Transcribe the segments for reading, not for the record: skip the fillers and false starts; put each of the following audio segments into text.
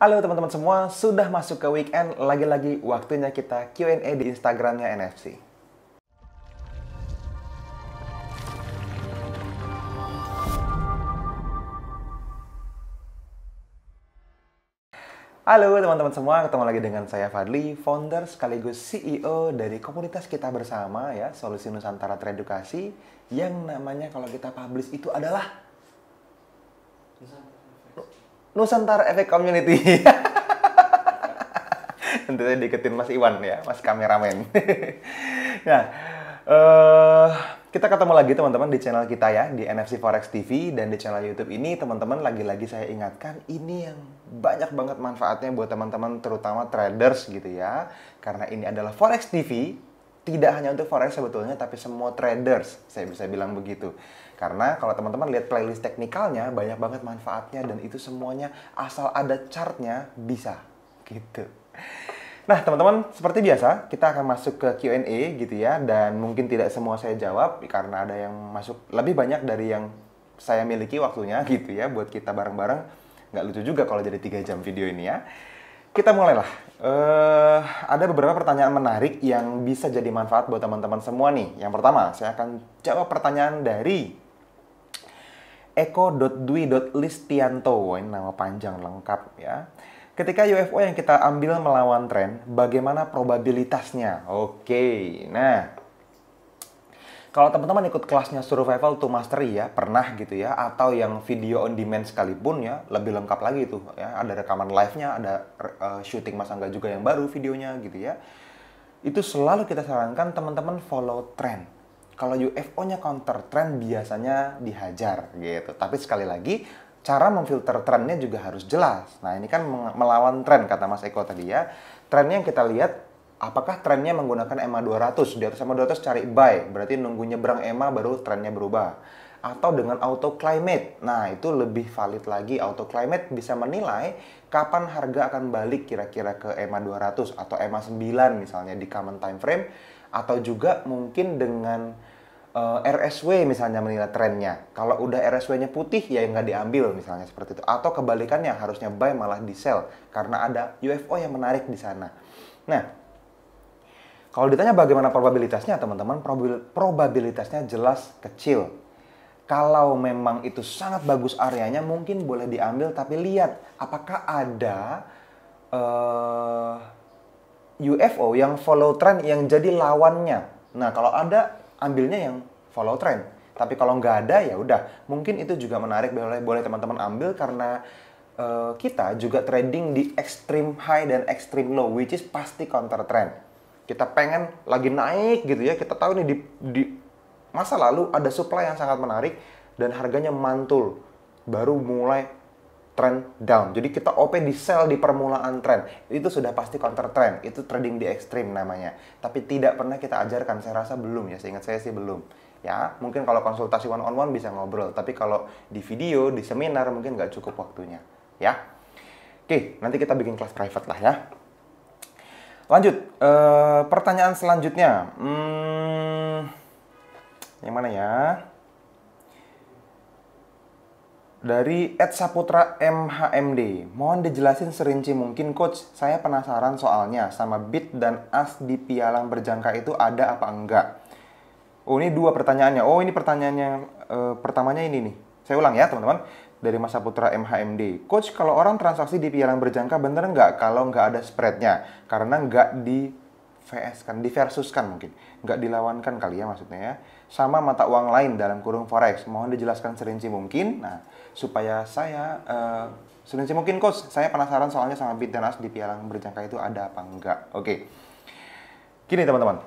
Halo teman-teman semua, sudah masuk ke weekend, lagi-lagi waktunya kita Q&A di Instagramnya NFC. Halo teman-teman semua, ketemu lagi dengan saya Fadli, founder sekaligus CEO dari komunitas kita bersama ya, Solusi Nusantara Teredukasi, yang namanya kalau kita publish itu adalah Nusantara Efek Community. Tentu saja diketin Mas Iwan ya, Mas kameramen. Nah, kita ketemu lagi teman-teman di channel kita ya, di NFC Forex TV dan di channel YouTube ini teman-teman lagi-lagi saya ingatkan ini yang banyak banget manfaatnya buat teman-teman terutama traders gitu ya. Karena ini adalah Forex TV, tidak hanya untuk Forex sebetulnya tapi semua traders, saya bisa bilang begitu. Karena kalau teman-teman lihat playlist teknikalnya banyak banget manfaatnya dan itu semuanya asal ada chartnya bisa gitu. Nah, teman-teman, seperti biasa, kita akan masuk ke Q&A gitu ya, dan mungkin tidak semua saya jawab, karena ada yang masuk lebih banyak dari yang saya miliki waktunya gitu ya, buat kita bareng-bareng. Nggak lucu juga kalau jadi 3 jam video ini ya. Kita mulailah. Ada beberapa pertanyaan menarik yang bisa jadi manfaat buat teman-teman semua nih. Yang pertama, saya akan jawab pertanyaan dari eko.dwi.listianto. Ini nama panjang lengkap ya. Ketika UFO yang kita ambil melawan tren, bagaimana probabilitasnya? Oke, nah kalau teman-teman ikut kelasnya Survival to Mastery ya, pernah gitu ya, atau yang video on demand sekalipun ya, lebih lengkap lagi tuh ya, ada rekaman live-nya, ada syuting Mas Angga juga yang baru videonya gitu ya. Itu selalu kita sarankan teman-teman follow trend. Kalau UFO-nya counter trend biasanya dihajar gitu. Tapi sekali lagi, cara memfilter trennya juga harus jelas. Nah, ini kan melawan tren, kata Mas Eko tadi ya. Trennya yang kita lihat, apakah trennya menggunakan EMA 200? Di atas EMA 200 cari buy, berarti nunggu nyebrang EMA baru trennya berubah. Atau dengan auto climate. Nah, itu lebih valid lagi. Auto climate bisa menilai kapan harga akan balik kira-kira ke EMA 200 atau EMA 9 misalnya di common time frame. Atau juga mungkin dengan RSW misalnya menilai trennya. Kalau udah RSW-nya putih ya nggak diambil misalnya seperti itu. Atau kebalikannya harusnya buy malah di sell karena ada UFO yang menarik di sana. Nah, kalau ditanya bagaimana probabilitasnya teman-teman, probabilitasnya jelas kecil. Kalau memang itu sangat bagus areanya mungkin boleh diambil tapi lihat apakah ada UFO yang follow trend yang jadi lawannya. Nah, kalau ada ambilnya yang follow trend. Tapi kalau nggak ada ya udah, mungkin itu juga menarik, boleh teman-teman ambil karena kita juga trading di extreme high dan extreme low, which is pasti counter trend. Kita pengen lagi naik gitu ya, kita tahu nih di masa lalu ada supply yang sangat menarik dan harganya mantul, baru mulai trend down. Jadi kita OP di sell di permulaan trend. Itu sudah pasti counter trend. Itu trading di ekstrim namanya. Tapi tidak pernah kita ajarkan. Saya rasa belum ya. Seingat saya sih belum. Ya, mungkin kalau konsultasi one on one bisa ngobrol. Tapi kalau di video, di seminar mungkin nggak cukup waktunya. Ya. Oke, nanti kita bikin kelas private lah ya. Lanjut. Pertanyaan selanjutnya. Yang mana ya? Dari @saputra MHMD, mohon dijelasin serinci mungkin coach, saya penasaran soalnya sama bid dan as di pialang berjangka itu ada apa enggak? Oh, ini 2 pertanyaannya. Oh, ini pertanyaannya pertamanya ini nih. Saya ulang ya teman-teman. Dari Mas Saputra MHMD. Coach, kalau orang transaksi di pialang berjangka bener nggak kalau nggak ada spreadnya? Karena nggak di VS kan, diversuskan mungkin. Nggak dilawankan kali ya maksudnya ya. Sama mata uang lain dalam kurung forex. Mohon dijelaskan serinci mungkin. Nah, supaya saya serinci mungkin coach, saya penasaran soalnya sama bid dan as di pialang berjangka itu ada apa enggak. Oke. Gini teman-teman.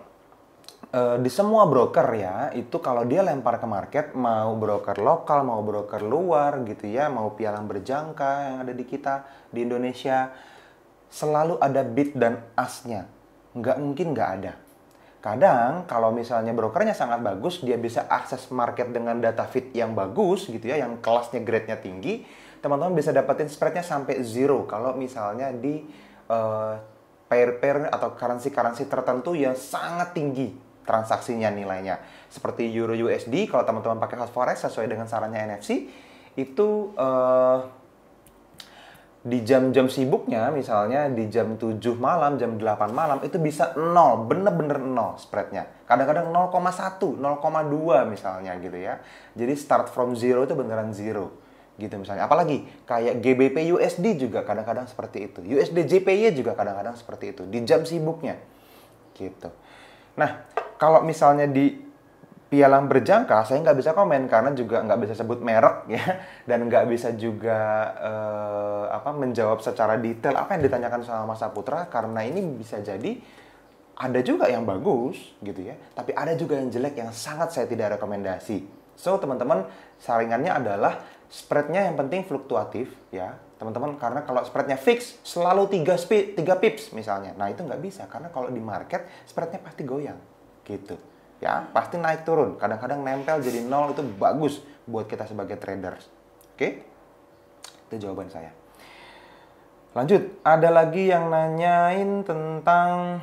Di semua broker ya, itu kalau dia lempar ke market, mau broker lokal, mau broker luar gitu ya, mau pialang berjangka yang ada di kita, di Indonesia, selalu ada bid dan asnya. Nggak mungkin nggak ada. Kadang kalau misalnya brokernya sangat bagus, dia bisa akses market dengan data feed yang bagus gitu ya, yang kelasnya grade-nya tinggi, teman-teman bisa dapetin spreadnya sampai 0 kalau misalnya di pair-pair atau currency-currency tertentu yang sangat tinggi transaksinya nilainya. Seperti Euro USD, kalau teman-teman pakai hot forex sesuai dengan sarannya NFC, itu di jam-jam sibuknya, misalnya di jam 7 malam, jam 8 malam, itu bisa 0, bener-bener 0 spreadnya. Kadang-kadang 0,1, 0,2 misalnya gitu ya. Jadi start from zero itu beneran zero. Gitu misalnya. Apalagi kayak GBP USD juga kadang-kadang seperti itu. USD JPY juga kadang-kadang seperti itu. Di jam sibuknya. Gitu. Nah, kalau misalnya di pialang berjangka, saya nggak bisa komen karena juga nggak bisa sebut merek ya, dan nggak bisa juga menjawab secara detail apa yang ditanyakan sama Mas Saputra karena ini bisa jadi ada juga yang bagus gitu ya, tapi ada juga yang jelek yang sangat saya tidak rekomendasi. So teman-teman, saringannya adalah spreadnya yang penting fluktuatif ya teman-teman, karena kalau spreadnya fix selalu 3 pips misalnya, nah itu nggak bisa karena kalau di market spreadnya pasti goyang gitu. Ya, pasti naik turun. Kadang-kadang nempel jadi 0 itu bagus buat kita sebagai traders. Oke? Itu jawaban saya. Lanjut, ada lagi yang nanyain tentang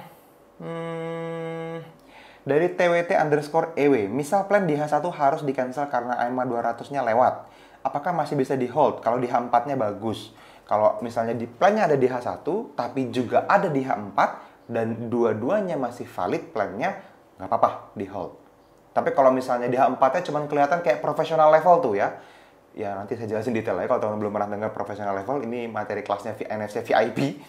dari TWT_EW. Misal plan di H1 harus di-cancel karena EMA 200-nya lewat. Apakah masih bisa di-hold kalau di H4-nya bagus? Kalau misalnya di plan-nya ada di H1, tapi juga ada di H4, dan dua-duanya masih valid plan-nya, nggak apa-apa di hold. Tapi kalau misalnya di H4-nya cuma kelihatan kayak professional level tuh ya. Ya nanti saya jelasin detail ya kalau teman-teman belum pernah dengar professional level, ini materi kelasnya NFC VIP.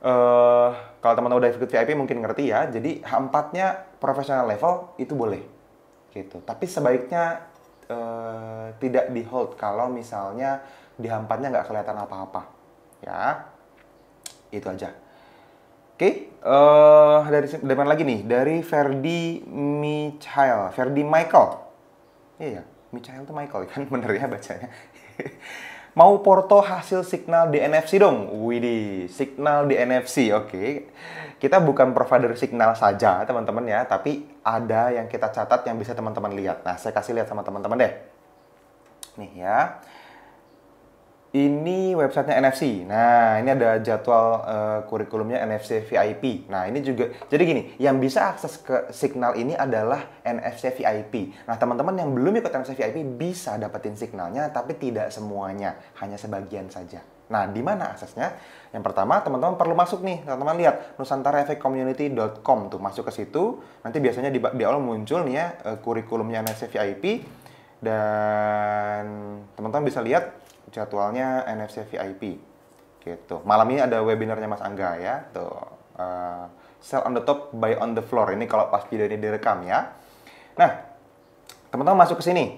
Kalau teman-teman udah ikut VIP mungkin ngerti ya. Jadi H4-nya professional level itu boleh. Gitu. Tapi sebaiknya tidak di hold kalau misalnya di H4-nya nggak kelihatan apa-apa. Ya. Itu aja. Oke, dari mana lagi nih? Dari Ferdi Michael. Iya, Michael itu Michael kan, bener ya bacanya. Mau porto hasil signal di NFC dong. Widih, signal di NFC. Oke. Kita bukan provider signal saja, teman-teman ya, tapi ada yang kita catat yang bisa teman-teman lihat. Nah, saya kasih lihat sama teman-teman deh. Nih ya. Ini websitenya NFC. Nah, ini ada jadwal kurikulumnya NFC VIP. Nah, ini juga. Jadi gini, yang bisa akses ke signal ini adalah NFC VIP. Nah, teman-teman yang belum ikut NFC VIP bisa dapetin signalnya, tapi tidak semuanya. Hanya sebagian saja. Nah, di mana aksesnya? Yang pertama, teman-teman perlu masuk nih. Teman-teman lihat, nusantaraefekcommunity.com tuh. Masuk ke situ. Nanti biasanya di awal muncul nih ya, kurikulumnya NFC VIP. Dan teman-teman bisa lihat jadwalnya NFC VIP gitu. Malam ini ada webinarnya Mas Angga ya, tuh sell on the top, buy on the floor. Ini kalau pas video ini direkam ya. Nah, teman-teman masuk ke sini.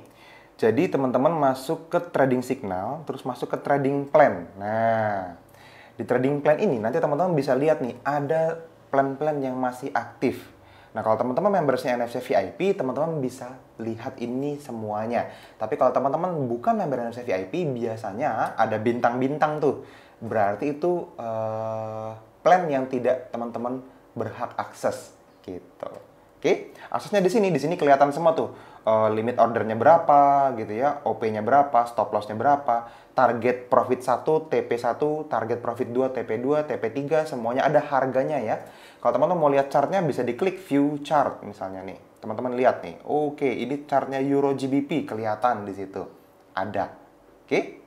Jadi teman-teman masuk ke trading signal, terus masuk ke trading plan. Nah, di trading plan ini nanti teman-teman bisa lihat nih ada plan-plan yang masih aktif. Nah, kalau teman-teman membersnya NFC VIP, teman-teman bisa lihat ini semuanya. Tapi kalau teman-teman bukan member NFC VIP, biasanya ada bintang-bintang tuh. Berarti itu plan yang tidak teman-teman berhak akses gitu. Oke, aksesnya di sini kelihatan semua tuh. Limit ordernya berapa gitu ya, OP-nya berapa, stop loss-nya berapa, target profit 1, TP1, target profit 2, TP2, TP3, semuanya ada harganya ya. Kalau teman-teman mau lihat chartnya bisa diklik view chart misalnya nih. Teman-teman lihat nih. Oke, ini chartnya Euro GBP kelihatan di situ. Ada. Oke.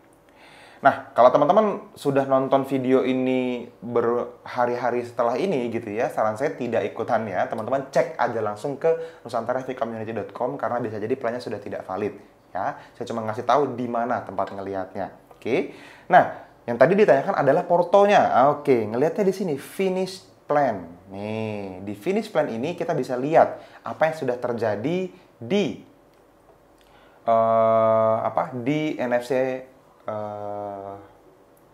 Nah, kalau teman-teman sudah nonton video ini berhari-hari setelah ini gitu ya, saran saya tidak ikutan ya. Teman-teman cek aja langsung ke nusantaraefekcommunity.com karena bisa jadi plannya sudah tidak valid ya. Saya cuma ngasih tahu di mana tempat ngelihatnya. Oke. Nah, yang tadi ditanyakan adalah portonya. Oke, ngelihatnya di sini finish plan. Nih, di finish plan ini kita bisa lihat apa yang sudah terjadi di di NFC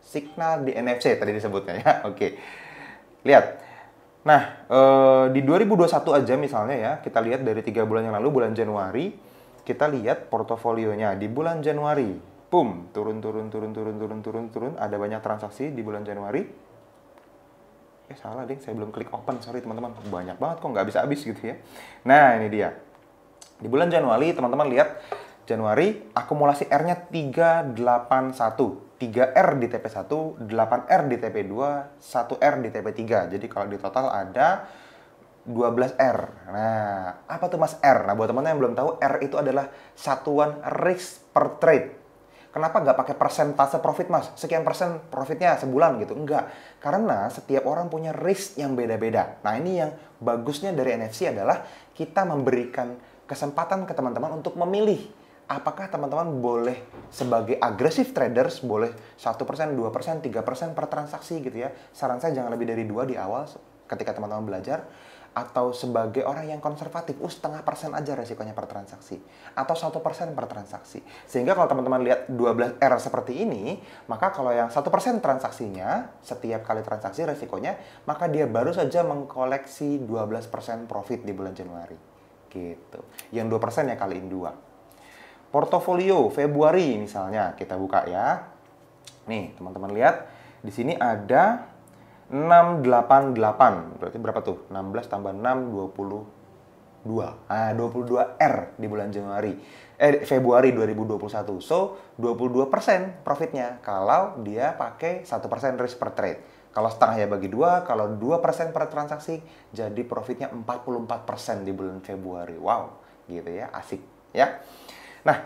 signal di NFC tadi disebutnya ya. Oke. Lihat. Nah, di 2021 aja misalnya ya, kita lihat dari 3 bulan yang lalu, bulan Januari, kita lihat portofolionya di bulan Januari. Boom, turun. Ada banyak transaksi di bulan Januari. Salah deh, saya belum klik open, sorry teman-teman. Banyak banget kok, nggak habis-habis gitu ya. Nah, ini dia. Di bulan Januari, teman-teman lihat, Januari akumulasi R-nya 381. 3R di TP1, 8R di TP2, 1R di TP3. Jadi kalau di total ada 12R. Nah, apa tuh Mas R? Nah, buat teman-teman yang belum tahu, R itu adalah satuan risk per trade. Kenapa nggak pakai persentase profit mas? Sekian persen profitnya sebulan gitu. Enggak. Karena setiap orang punya risk yang beda-beda. Nah ini yang bagusnya dari NFC adalah kita memberikan kesempatan ke teman-teman untuk memilih. Apakah teman-teman boleh sebagai aggressive traders, boleh 1%, 2%, 3% per transaksi gitu ya. Saran saya jangan lebih dari 2 di awal ketika teman-teman belajar. Atau sebagai orang yang konservatif, 0,5% aja resikonya per transaksi. Atau 1% per transaksi. Sehingga kalau teman-teman lihat 12R seperti ini, maka kalau yang 1% transaksinya, setiap kali transaksi resikonya, maka dia baru saja mengkoleksi 12% profit di bulan Januari. Gitu. Yang 2% ya kaliin 2. Portofolio Februari misalnya, kita buka ya. Nih, teman-teman lihat, di sini ada 688, berarti berapa tuh? 16 tambah 6, 22. Nah, 22R di bulan Februari 2021. So, 22% profitnya kalau dia pakai 1% risk per trade. Kalau setengah ya bagi 2, kalau 2% per transaksi, jadi profitnya 44% di bulan Februari. Wow, gitu ya, asik ya. Nah,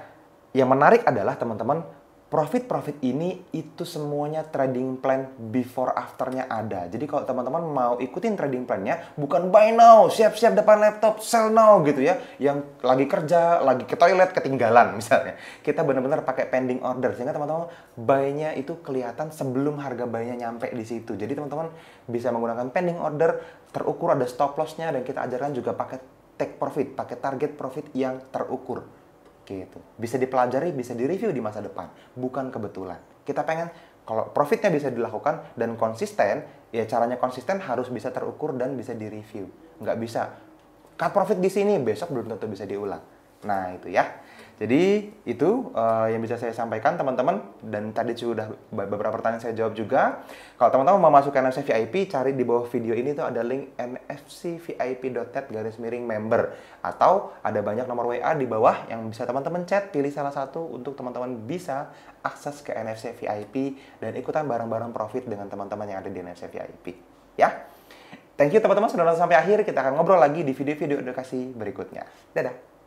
yang menarik adalah teman-teman, profit-profit ini itu semuanya trading plan before after-nya ada. Jadi kalau teman-teman mau ikutin trading plan-nya, bukan buy now, siap-siap depan laptop, sell now gitu ya. Yang lagi kerja, lagi ke toilet, ketinggalan misalnya. Kita benar-benar pakai pending order, sehingga teman-teman buy-nya itu kelihatan sebelum harga buy-nya nyampe di situ. Jadi teman-teman bisa menggunakan pending order, terukur ada stop loss-nya, dan kita ajarkan juga pakai take profit, pakai target profit yang terukur. Gitu. Bisa dipelajari, bisa direview di masa depan. Bukan kebetulan. Kita pengen kalau profitnya bisa dilakukan dan konsisten, ya caranya konsisten harus bisa terukur dan bisa direview. Nggak bisa cut profit di sini, besok belum tentu bisa diulang. Nah, itu ya. Jadi, itu yang bisa saya sampaikan, teman-teman. Dan tadi sudah beberapa pertanyaan saya jawab juga. Kalau teman-teman mau masuk ke NFC VIP, cari di bawah video ini tuh ada link nfcvip.net/member. Atau ada banyak nomor WA di bawah yang bisa teman-teman chat, pilih salah satu untuk teman-teman bisa akses ke NFC VIP dan ikutan bareng-bareng profit dengan teman-teman yang ada di NFC VIP. Ya. Thank you teman-teman sudah nonton sampai akhir. Kita akan ngobrol lagi di video-video edukasi berikutnya. Dadah!